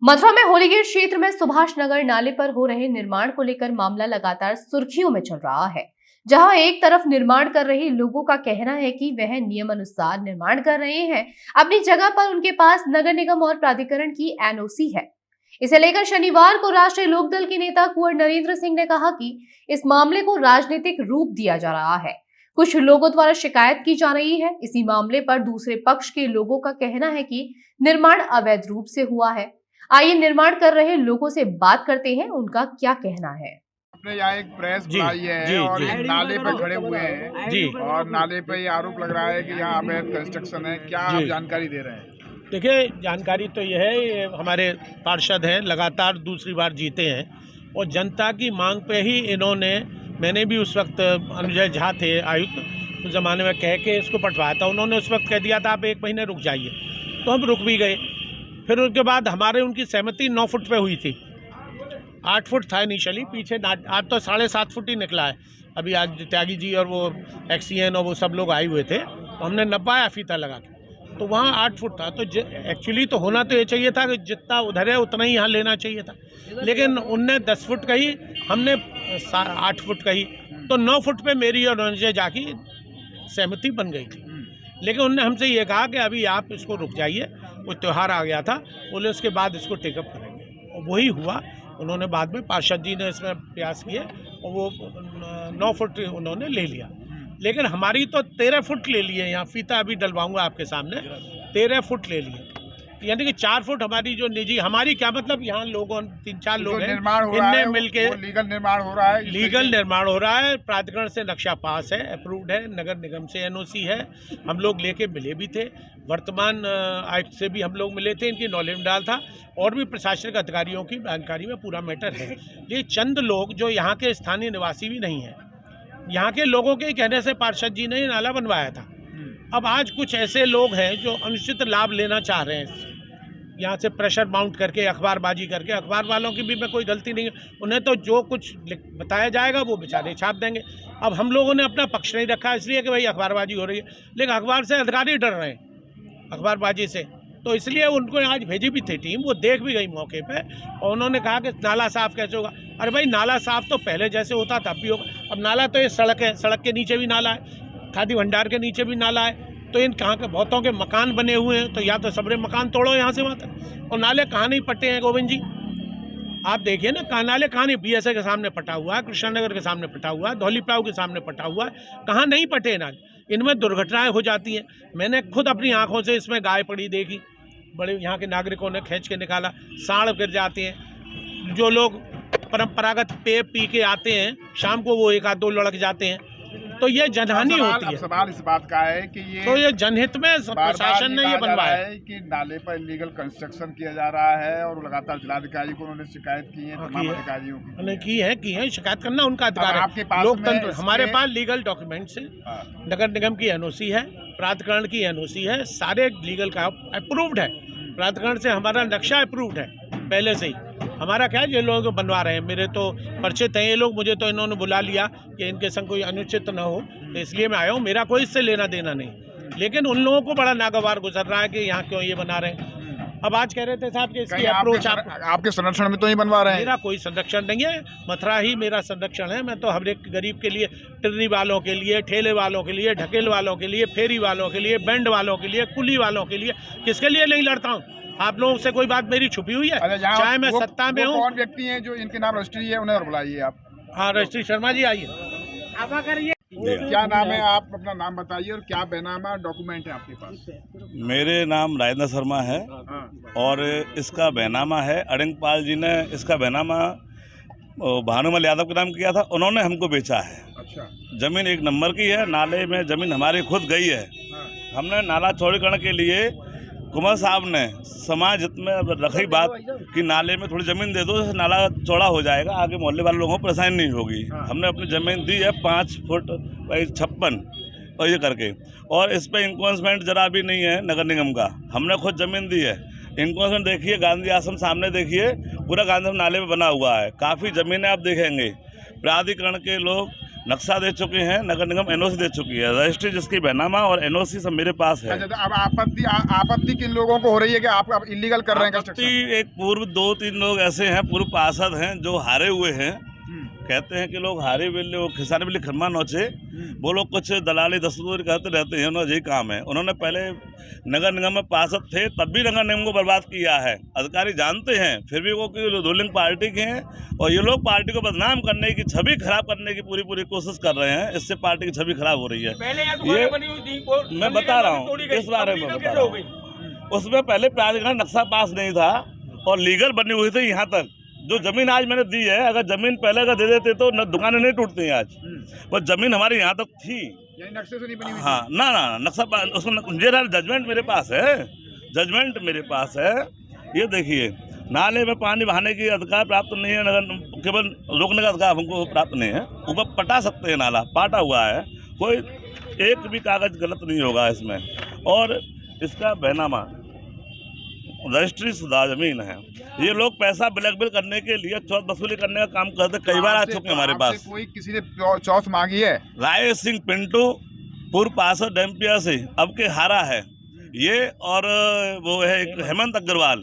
मथुरा में होलीगेट क्षेत्र में सुभाष नगर नाले पर हो रहे निर्माण को लेकर मामला लगातार सुर्खियों में चल रहा है। जहां एक तरफ निर्माण कर रहे लोगों का कहना है कि वह नियमानुसार निर्माण कर रहे हैं, अपनी जगह पर उनके पास नगर निगम और प्राधिकरण की एनओसी है। इसे लेकर शनिवार को राष्ट्रीय लोकदल के नेता कुंवर नरेंद्र सिंह ने कहा कि इस मामले को राजनीतिक रूप दिया जा रहा है। कुछ लोगों द्वारा शिकायत की जा रही है। इसी मामले पर दूसरे पक्ष के लोगों का कहना है कि निर्माण अवैध रूप से हुआ है। आइए निर्माण कर रहे लोगों से बात करते हैं, उनका क्या कहना है। आपने यहाँ एक प्रेस बुलाई है और ये नाले पे खड़े हुए हैं जी, और नाले पे ये आरोप लग रहा है कि यहाँ अवैध कंस्ट्रक्शन है। क्या आप जानकारी दे रहे हैं? देखिए, जानकारी तो यह है, ये हमारे पार्षद हैं, लगातार दूसरी बार जीते हैं और जनता की मांग पे ही इन्होंने, मैंने भी उस वक्त अनुजय झा थे आयुक्त, उस ज़माने में कह के इसको पटवाया था। उन्होंने उस वक्त कह दिया था आप 1 महीने रुक जाइए, तो हम रुक भी गए। फिर उसके बाद हमारे उनकी सहमति 9 फुट पे हुई थी। 8 फुट था इनिशियली, पीछे आज तो 7.5 फुट ही निकला है। अभी आज त्यागी जी और वो एक्सीएन और वो सब लोग आए हुए थे, तो हमने नपाया फीता लगा के, तो वहाँ 8 फुट था। तो एक्चुअली तो होना तो ये चाहिए था कि जितना उधर है उतना ही यहाँ लेना चाहिए था, लेकिन उनने 10 फुट कही, हमने 8 फुट कही, तो 9 फुट पे मेरी और अनुजय झा की सहमति बन गई थी। लेकिन उन्होंने हमसे ये कहा कि अभी आप इसको रुक जाइए, वो त्यौहार आ गया था, बोले उसके बाद इसको टेकअप करेंगे, और वही हुआ। उन्होंने बाद में पार्षद जी ने इसमें प्रयास किए और वो 9 फुट उन्होंने ले लिया। लेकिन हमारी तो 13 फुट ले लिए, यहाँ फीता अभी डलवाऊंगा आपके सामने, 13 फुट ले लिए, यानी कि 4 फुट हमारी जो निजी, हमारी क्या मतलब, यहाँ लोगों 3-4 लोग हैं, इनने मिलके लीगल निर्माण हो रहा है। लीगल निर्माण हो रहा है, प्राधिकरण से नक्शा पास है, अप्रूव्ड है, नगर निगम से एनओसी है, हम लोग लेके मिले भी थे, वर्तमान आयुक्त से भी हम लोग मिले थे, इनकी नॉलेज में डाल था, और भी प्रशासनिक अधिकारियों की जानकारी में पूरा मैटर है। ये चंद लोग जो यहाँ के स्थानीय निवासी भी नहीं है, यहाँ के लोगों के कहने से पार्षद जी ने ये नाला बनवाया था। अब आज कुछ ऐसे लोग हैं जो अनुचित लाभ लेना चाह रहे हैं, यहाँ से प्रेशर माउंट करके, अखबारबाजी करके। अखबार वालों की भी मैं कोई गलती नहीं है, उन्हें तो जो कुछ बताया जाएगा वो बेचारे छाप देंगे। अब हम लोगों ने अपना पक्ष नहीं रखा इसलिए कि भाई अखबारबाजी हो रही है, लेकिन अखबार से अधिकारी डर रहे हैं, अखबारबाजी से, तो इसलिए उनको आज भेजी भी थी टीम, वो देख भी गई मौके पे, और उन्होंने कहा कि नाला साफ़ कैसे होगा। अरे भाई, नाला साफ़ तो पहले जैसे होता तब भी होगा। अब नाला तो ये सड़क है, सड़क के नीचे भी नाला है, खादी भंडार के नीचे भी नाला है, तो इन कहाँ के बहुतों के मकान बने हुए हैं, तो या तो सबरे मकान तोड़ो यहाँ से वहाँ तक। और नाले कहाँ नहीं पट्टे हैं गोविंद जी, आप देखिए ना, कहाँ नाले कहाँ नहीं, बीएसए के सामने पटा हुआ है, कृष्णनगर के सामने पटा हुआ है, धौलीप्राव के सामने पटा हुआ है, कहाँ नहीं पटे नाले। इनमें दुर्घटनाएं हो जाती हैं। मैंने खुद अपनी आंखों से इसमें गाय पड़ी देखी, बड़े यहाँ के नागरिकों ने खींच के निकाला, सांड गिर जाते हैं। जो लोग परंपरागत पेय पी के आते हैं, शाम को वो 1-2 लड़क जाते हैं, तो ये जनहानि होती है। सवाल इस बात का है कि ये जनहित में प्रशासन ने ये बनवाया है कि नाले पर इलीगल कंस्ट्रक्शन किया जा रहा है, और लगातार जिलाधिकारी को उन्होंने शिकायत की है, तमाम अधिकारियों की है। शिकायत करना उनका अधिकार है, लोकतंत्र। हमारे पास लीगल डॉक्यूमेंट्स है, नगर निगम की एनओसी है, प्राधिकरण की एनओसी है, सारे लीगल का अप्रूव्ड है, प्राधिकरण से हमारा नक्शा अप्रूव्ड है पहले से ही। हमारा क्या है, ये लोग बनवा रहे हैं, मेरे तो परिचित हैं ये लोग, मुझे तो इन्होंने बुला लिया कि इनके संग कोई अनुचित न हो, तो इसलिए मैं आया हूँ। मेरा कोई इससे लेना देना नहीं, लेकिन उन लोगों को बड़ा नागवार गुजर रहा है कि यहाँ क्यों ये बना रहे हैं। अब आज कह रहे थे साहब कि इसकी अप्रोच आपके संरक्षण में तो ही बनवा रहे हैं। मेरा कोई संरक्षण नहीं है, मथुरा ही मेरा संरक्षण है। मैं तो हर एक गरीब के लिए, टिर्री वालों के लिए, ठेले वालों के लिए, ढकेल वालों के लिए, फेरी वालों के लिए, बैंड वालों के लिए, कुली वालों के लिए, किसके लिए नहीं लड़ता हूँ। आप लोगों से कोई बात मेरी छुपी हुई है? चाहे मैं सत्ता में हूँ। कौन व्यक्ति हैं जो इनके नाम रजिस्ट्री है, उन्हें और बुलाइए आप। हाँ, रजिस्ट्री शर्मा जी आइए। क्या नाम है? आप अपना नाम बताइए और क्या बैनामा डॉक्यूमेंट है आपके पास? मेरे नाम राजेंद्र शर्मा है और इसका बैनामा है, अड़ंगपाल जी ने इसका बैनामा भानुमल यादव के नाम किया था, उन्होंने हमको बेचा है। अच्छा। जमीन 1 नंबर की है, नाले में जमीन हमारी खुद गई है। हमने नाला चौड़ीकरण के लिए कुमार साहब ने समाज हित में रखी बात कि नाले में थोड़ी ज़मीन दे दो, नाला चौड़ा हो जाएगा, आगे मोहल्ले वाले लोगों को परेशानी नहीं होगी। हमने अपनी ज़मीन दी है 5 फुट 56 और ये करके, और इस पर इंक्रोचमेंट जरा भी नहीं है नगर निगम का, हमने खुद ज़मीन दी है। इंक्रोचमेंट देखिए, गांधी आश्रम सामने देखिए, पूरा गांधी आश्रम नाले में बना हुआ है, काफ़ी ज़मीनें आप देखेंगे। प्राधिकरण के लोग नक्शा दे चुके हैं, नगर निगम एनओसी दे चुकी है, रजिस्ट्री जिसकी बैनामा और एनओसी सब मेरे पास है। अच्छा, अब आपत्ति किन लोगों को हो रही है कि आप इलीगल कर रहे हैं कंस्ट्रक्शन? एक पूर्व 2-3 लोग ऐसे हैं, पूर्व पार्षद हैं जो हारे हुए हैं, कहते हैं कि लोग हारे बिल्ले वो खिसारे बिल्ले खरमा नोचे, वो लोग कुछ दलाली दस्तूर करते रहते हैं, उन्होंने यही काम है। उन्होंने पहले नगर निगम में पार्षद थे तब भी नगर निगम को बर्बाद किया है, अधिकारी जानते हैं, फिर भी वो कि रूलिंग पार्टी के हैं और ये लोग पार्टी को बदनाम करने की, छवि खराब करने की पूरी कोशिश कर रहे हैं। इससे पार्टी की छवि खराब हो रही है। ये मैं बता रहा हूँ, इस बारे में बता रहा हूँ। उसमें पहले प्राधिकरण नक्शा पास नहीं था और लीगल बनी हुई थी यहाँ तक। जो जमीन आज मैंने दी है, अगर जमीन पहले अगर दे देते तो दुकानें नहीं टूटती हैं आज, पर जमीन हमारी यहाँ तक थी, नक्शे से नहीं बनी हुई। हाँ, ना नक्शा उसमें जजमेंट मेरे पास है, जजमेंट मेरे पास है। ये देखिए, नाले में पानी बहाने की अधिकार प्राप्त नहीं है, नगर केवल रोकने का अधिकार हमको प्राप्त नहीं है। ऊपर पटा सकते हैं, नाला पाटा हुआ है, कोई एक भी कागज गलत नहीं होगा इसमें। और इसका बैनामा रजिस्ट्री शुदा जमीन है। ये लोग पैसा ब्लैकमेल करने के लिए चौथ वसूली करने का काम करते, कई बार आ चुके हमारे पास। कोई किसी ने चौथ मांगी है? राय सिंह पिंटू पूर्व पार्षद डैम्पिया से अब के हारा है ये, और वो है एक हेमंत अग्रवाल,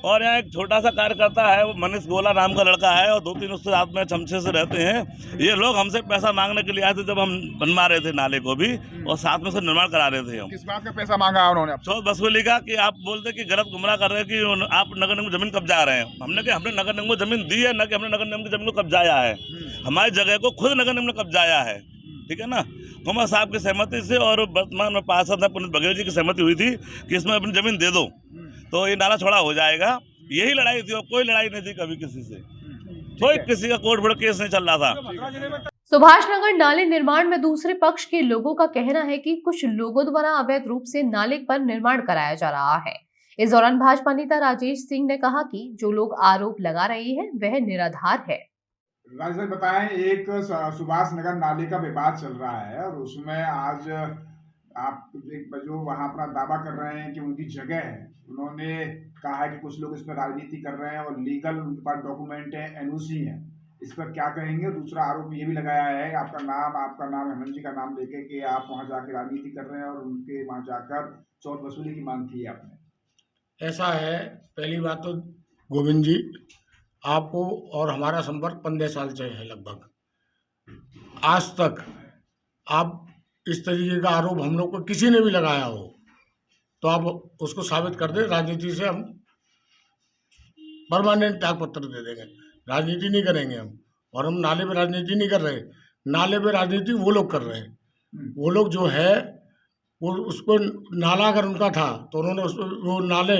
और यहाँ एक छोटा सा कार्यकर्ता है, वो मनीष गोला नाम का लड़का है, और 2-3 उसके साथ में चमचे से रहते हैं। ये लोग हमसे पैसा मांगने के लिए आए थे जब हम बनवा रहे थे नाले को भी, और साथ में से निर्माण करा रहे थे हम। किस बात का पैसा मांगा उन्होंने? चौथ वसूली का, कि आप बोलते कि गलत गुमराह कर रहे हैं कि आप नगर निगम जमीन कब्जा रहे हैं। हमने कहा हमने नगर निगम को जमीन दी है, न कि हमने नगर निगम की जमीन को कब्जाया है। हमारी जगह को खुद नगर निगम ने कब्जाया है, ठीक है ना। कुमार साहब की सहमति से और वर्तमान में पार्षद पुनीत बघेल जी की सहमति हुई थी कि इसमें अपनी जमीन दे दो तो ये नाला छोड़ा हो जाएगा। यही लड़ाई थी और कोई लड़ाई नहीं थी कभी किसी से, कोई किसी का कोर्ट बड़ा केस नहीं चल रहा था। सुभाष नगर नाले निर्माण में दूसरे पक्ष के लोगों का कहना है कि कुछ लोगों द्वारा अवैध रूप से नाले पर निर्माण कराया जा रहा है। इस दौरान भाजपा नेता राजेश सिंह ने कहा कि जो लोग आरोप लगा रहे हैं वह निराधार है। राजेश भाई बताएं, एक सुभाष नगर नाले का विवाद चल रहा है और उसमें आज आप जो वहां अपना दावा कर रहे हैं कि उनकी जगह है, उन्होंने कहा है कि कुछ लोग इसमें राजनीति कर रहे हैं और लीगल उनके पास डॉक्यूमेंट है, एनओसी है। इस पर क्या कहेंगे? दूसरा आरोप ये भी लगाया है कि आपका नाम हेमंत जी का नाम लेके कि आप वहां जाकर राजनीति कर रहे हैं और उनके वहां जाकर चौथ वसूली की मांग की है आपने। ऐसा है, पहली बात तो गोविंद जी, आपको और हमारा संपर्क 15 साल से है लगभग। आज तक आप इस तरीके का आरोप हम लोग को किसी ने भी लगाया हो तो आप उसको साबित कर दें। राजनीति से हम परमानेंट त्याग पत्र दे देंगे, राजनीति नहीं करेंगे हम। और हम नाले पे राजनीति नहीं कर रहे, नाले पे राजनीति वो लोग कर रहे हैं। वो लोग जो है वो उसको नाला अगर उनका था तो उन्होंने वो नाले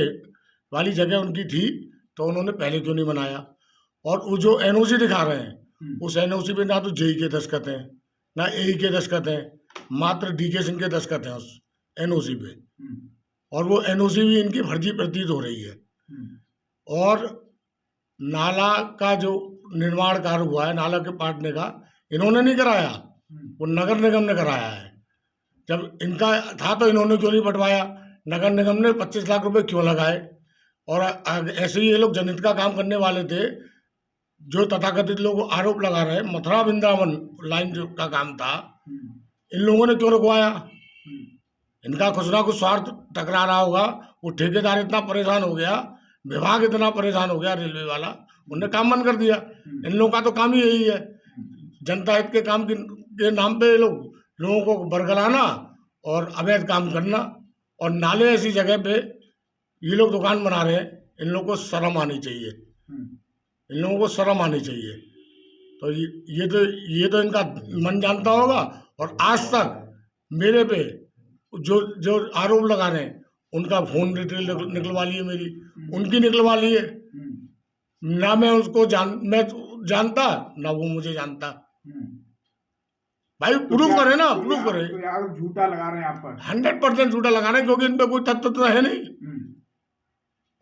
वाली जगह उनकी थी तो उन्होंने पहले क्यों नहीं बनाया। और वो जो एनओसी दिखा रहे हैं उस एनओसी पे ना तो जेई के दस्तखत हैं ना एई के दस्तखत हैं, मात्र डीके सिंह के दस्तखत हैं उस एनओसी पे। और वो एनओसी भी इनकी फर्जी प्रतीत हो रही है। और नाला का जो निर्माण कार्य हुआ है, नाला के पाटने का, इन्होंने नहीं कराया, वो नगर निगम ने कराया है। जब इनका था तो इन्होंने क्यों नहीं पटवाया? नगर निगम ने 25 लाख रुपए क्यों लगाए? और ऐसे ही ये लोग जनहित का काम करने वाले थे। जो तथाकथित लोग आरोप लगा रहे, मथुरा वृंदावन लाइन जो का काम था, इन लोगों ने क्यों रुकवाया? इनका कुछ ना कुछ स्वार्थ टकरा रहा होगा। वो ठेकेदार इतना परेशान हो गया, विभाग इतना परेशान हो गया, रेलवे वाला, उन्होंने काम बंद कर दिया। इन लोगों का तो काम ही यही है, जनता हित के काम के नाम पे लोगों को बरगलाना और अवैध काम करना। और नाले ऐसी जगह पे ये लोग दुकान बना रहे हैं, इन लोगों को शर्म आनी चाहिए, इन लोगों को शर्म आनी चाहिए। तो ये तो इनका मन जानता होगा। और आज तक मेरे पे जो आरोप लगा रहे हैं उनका फोन डिटेल निकलवा लिए, मेरी उनकी निकलवा लिए। ना मैं उसको मैं जानता ना वो मुझे जानता। भाई प्रूफ करे ना, प्रूफ करे। तो यार झूठा लगा रहे हैं आप पर, 100% झूठा लगा रहे हैं, क्योंकि इन पे कोई तथ्य तो है नहीं।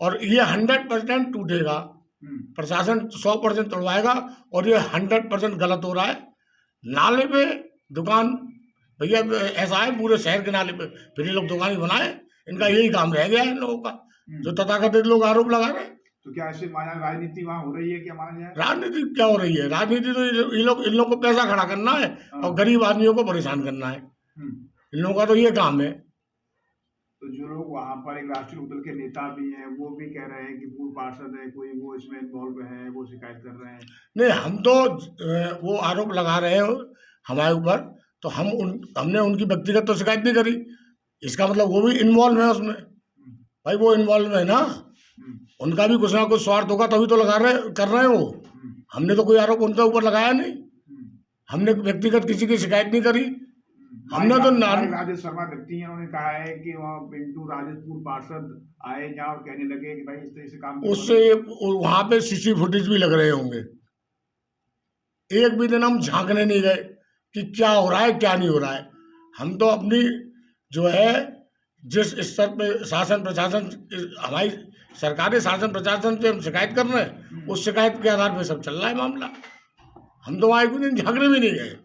और ये 100% टूटेगा, प्रशासन 100% तोड़वाएगा। और ये 100% गलत हो रहा है। नाले पे दुकान, भैया ऐसा है पूरे शहर के नाले पे फिर ये लोग दुकान ही बनाए, इनका यही काम रह गया है इन लोगों का। जो तथाकथित लोग आरोप लगा रहे हैं तो क्या ऐसे माना राजनीति वहाँ हो रही है, क्या माना जाए? राजनीति क्या हो रही है? राजनीति तो इन लोग को पैसा खड़ा करना है और गरीब आदमियों को परेशान करना है। इन लोगों का तो ये काम है। तो जो लोग वहाँ पर एक राष्ट्रीय लोकदल के नेता भी हैं, वो भी कह रहे हैं कि पूर्व पार्षद है कोई, वो इसमें इन्वॉल्व है, वो शिकायत कर रहे हैं। नहीं, हम तो वो आरोप लगा रहे हैं हमारे ऊपर, तो हमने उनकी व्यक्तिगत तो शिकायत नहीं करी। इसका मतलब वो भी इन्वॉल्व है उसमें। भाई वो इन्वॉल्व है ना, उनका भी कुछ ना कुछ स्वार्थ होगा तभी तो कर रहे हैं वो। हमने तो कोई आरोप उनके ऊपर लगाया नहीं, हमने व्यक्तिगत किसी की शिकायत नहीं करी। हमने तो राजेश शर्मा व्यक्ति हैं, उन्होंने कहा है कि वहाँ पिंटू राजपूत पार्षद आए यहाँ और कहने लगे कि भाई इस तरह से काम, उससे वहाँ पे सीसी फुटेज भी लग रहे होंगे। एक भी दिन हम झांकने नहीं गए कि क्या हो रहा है क्या नहीं हो रहा है। हम तो अपनी जो है जिस स्तर पे शासन प्रशासन, हमारी सरकारी शासन प्रशासन से हम शिकायत कर रहे हैं, उस शिकायत के आधार पर सब चल रहा है मामला। हम तो वहाँ एक दिन झांकने भी नहीं गए।